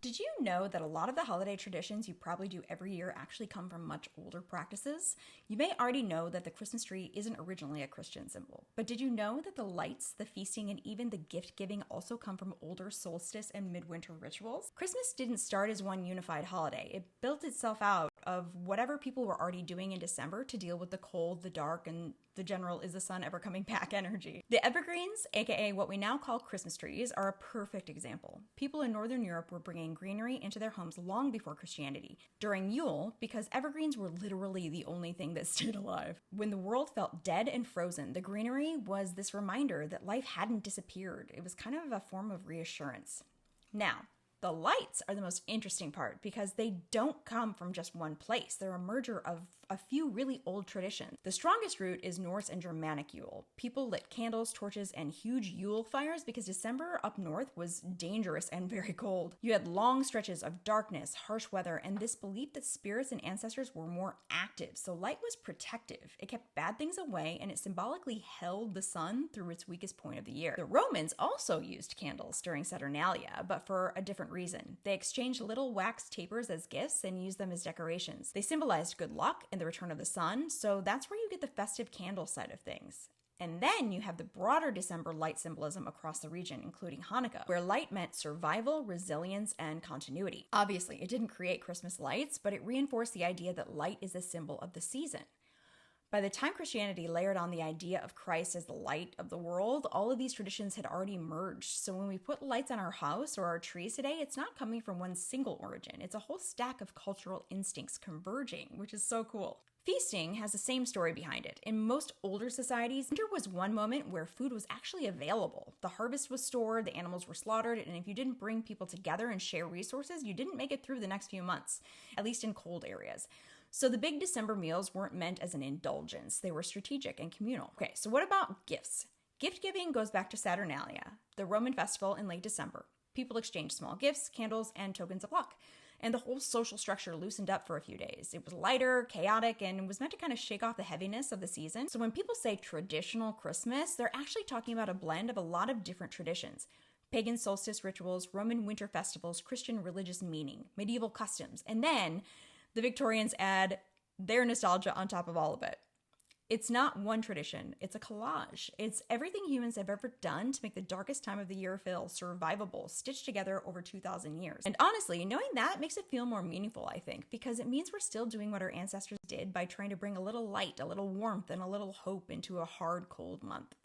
Did you know that a lot of the holiday traditions you probably do every year actually come from much older practices? You may already know that the Christmas tree isn't originally a Christian symbol, but did you know that the lights, the feasting, and even the gift giving also come from older solstice and midwinter rituals? Christmas didn't start as one unified holiday. It built itself out of whatever people were already doing in December to deal with the cold, the dark, and the general is the sun ever coming back energy. The evergreens, aka what we now call Christmas trees, are a perfect example. People in Northern Europe were bringing greenery into their homes long before Christianity. During Yule, because evergreens were literally the only thing that stayed alive. When the world felt dead and frozen, the greenery was this reminder that life hadn't disappeared. It was kind of a form of reassurance. Now, the lights are the most interesting part because they don't come from just one place. They're a merger of a few really old traditions. The strongest root is Norse and Germanic Yule. People lit candles, torches, and huge Yule fires because December up north was dangerous and very cold. You had long stretches of darkness, harsh weather, and this belief that spirits and ancestors were more active, so light was protective. It kept bad things away, and it symbolically held the sun through its weakest point of the year. The Romans also used candles during Saturnalia, but for a different reason. They exchanged little wax tapers as gifts and used them as decorations. They symbolized good luck and the return of the sun, so that's where you get the festive candle side of things. And then you have the broader December light symbolism across the region, including Hanukkah, where light meant survival, resilience, and continuity. Obviously, it didn't create Christmas lights, but it reinforced the idea that light is a symbol of the season. By the time Christianity layered on the idea of Christ as the light of the world, all of these traditions had already merged. So when we put lights on our house or our trees today, it's not coming from one single origin. It's a whole stack of cultural instincts converging, which is so cool. Feasting has the same story behind it. In most older societies, winter was one moment where food was actually available. The harvest was stored, the animals were slaughtered, and if you didn't bring people together and share resources, you didn't make it through the next few months, at least in cold areas. So the big December meals weren't meant as an indulgence. They were strategic and communal. Okay, so what about gifts? Gift giving goes back to Saturnalia, the Roman festival in late December. People exchanged small gifts, candles, and tokens of luck. And the whole social structure loosened up for a few days. It was lighter, chaotic, and was meant to kind of shake off the heaviness of the season. So when people say traditional Christmas, they're actually talking about a blend of a lot of different traditions. Pagan solstice rituals, Roman winter festivals, Christian religious meaning, medieval customs, and then the Victorians add their nostalgia on top of all of it. It's not one tradition, it's a collage. It's everything humans have ever done to make the darkest time of the year feel survivable, stitched together over 2,000 years. And honestly, knowing that makes it feel more meaningful, I think, because it means we're still doing what our ancestors did by trying to bring a little light, a little warmth, and a little hope into a hard, cold month.